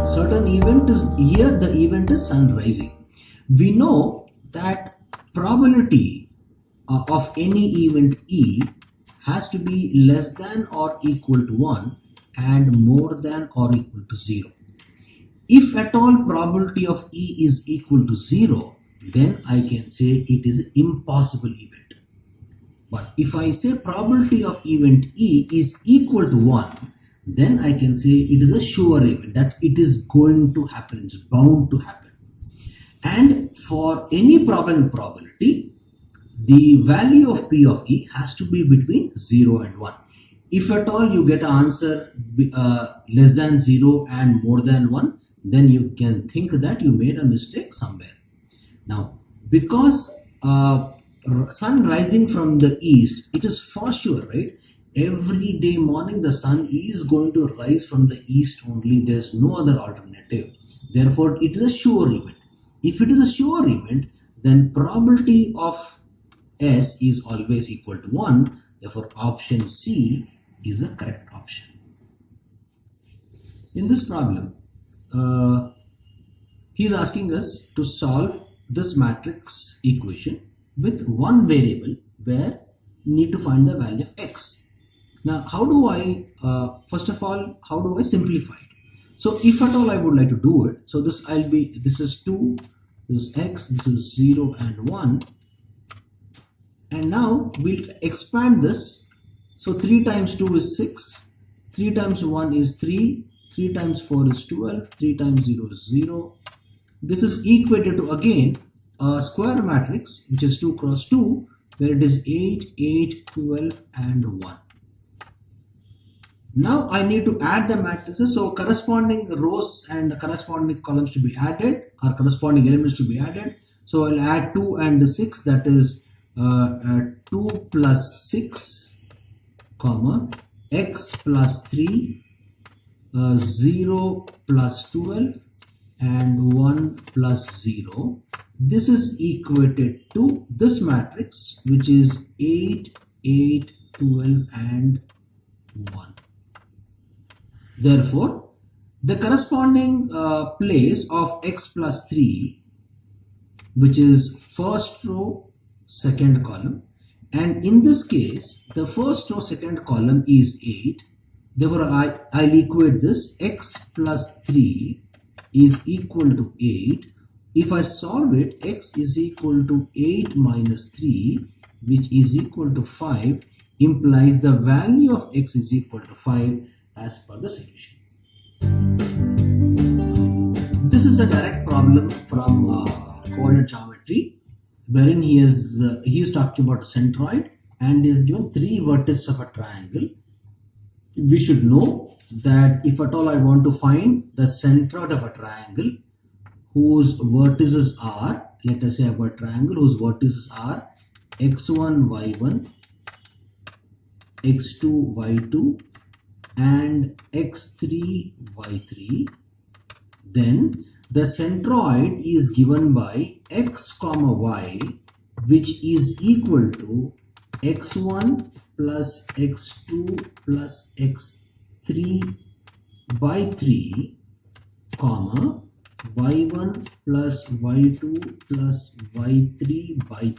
certain event is here, the event is sun rising. We know that probability of any event E has to be less than or equal to 1 and more than or equal to 0. If at all probability of E is equal to 0, then I can say it is an impossible event. But if I say probability of event E is equal to 1, then I can say it is a sure event, that it is going to happen, it's bound to happen. And for any probability, the value of P of E has to be between 0 and 1. If at all you get an answer less than 0 and more than 1, then you can think that you made a mistake somewhere. Now, because sun rising from the east, it is for sure, right? Every day morning the sun is going to rise from the east only. There's no other alternative. Therefore, it is a sure event. If it is a sure event, then probability of S is always equal to 1. Therefore, option C is a correct option. In this problem, he is asking us to solve this matrix equation with one variable where we need to find the value of x. Now, how do I, first of all, how do I simplify it? So, if at all I would like to do it, so this is 2, this is x, this is 0 and 1. And now we'll expand this. So 3 times 2 is 6, 3 times 1 is 3, 3 times 4 is 12, 3 times 0 is 0. This is equated to again a square matrix which is 2 cross 2, where it is 8, 8, 12 and 1. Now I need to add the matrices, so corresponding rows and corresponding columns to be added, or corresponding elements to be added. So I'll add 2 and 6, that is 2 plus 6, comma, x plus 3, 0 plus 12 and 1 plus 0. This is equated to this matrix, which is 8, 8, 12 and 1. Therefore, the corresponding place of x plus 3, which is first row, second column, and in this case, the first row, second column is 8. Therefore, I'll equate this. X plus 3 is equal to 8. If I solve it, x is equal to 8 minus 3, which is equal to 5, implies the value of x is equal to 5 as per the solution. This is a direct problem from coordinate geometry, wherein he is talking about a centroid and is given 3 vertices of a triangle. We should know that if at all I want to find the centroid of a triangle whose vertices are, let us say I have a triangle whose vertices are x1, y1, x2, y2 and x3, y3, then the centroid is given by x comma y, which is equal to x1 plus x2 plus x3 by 3, comma, y1 plus y2 plus y3 by 3.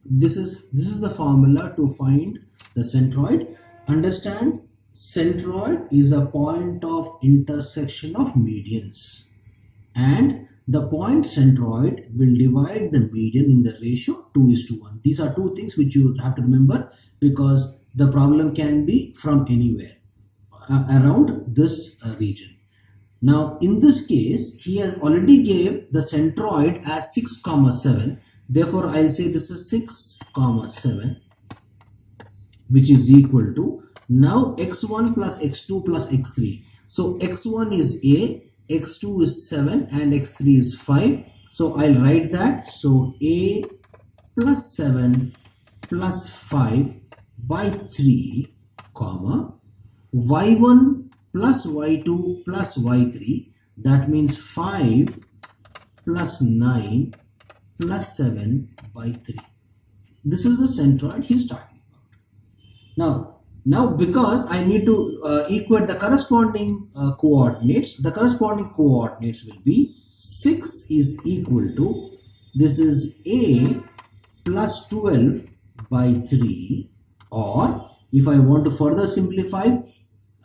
This is the formula to find the centroid. Understand, centroid is a point of intersection of medians, and the point centroid will divide the median in the ratio 2:1. These are two things which you have to remember, because the problem can be from anywhere around this region. Now in this case, he has already gave the centroid as 6, 7. Therefore I'll say this is 6, 7, which is equal to, now x1 plus x2 plus x3. So x1 is a, x2 is 7 and x3 is 5. So I'll write that. So a plus 7 plus 5 by 3, comma, y1 plus y2 plus y3, that means 5 plus 9 plus 7 by 3. This is the centroid he's talking about. Now, Now because I need to equate the corresponding coordinates, the corresponding coordinates will be 6 is equal to, this is a plus 12 by 3, or if I want to further simplify,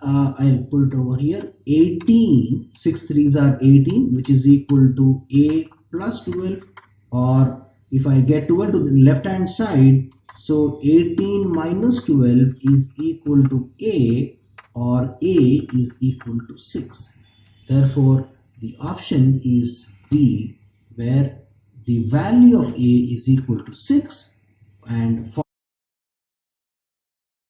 I'll put it over here, 18, 6 3s are 18, which is equal to a plus 12, or if I get 12 to the left hand side, so 18 minus 12 is equal to a, or a is equal to 6. Therefore, the option is B, where the value of a is equal to 6, and for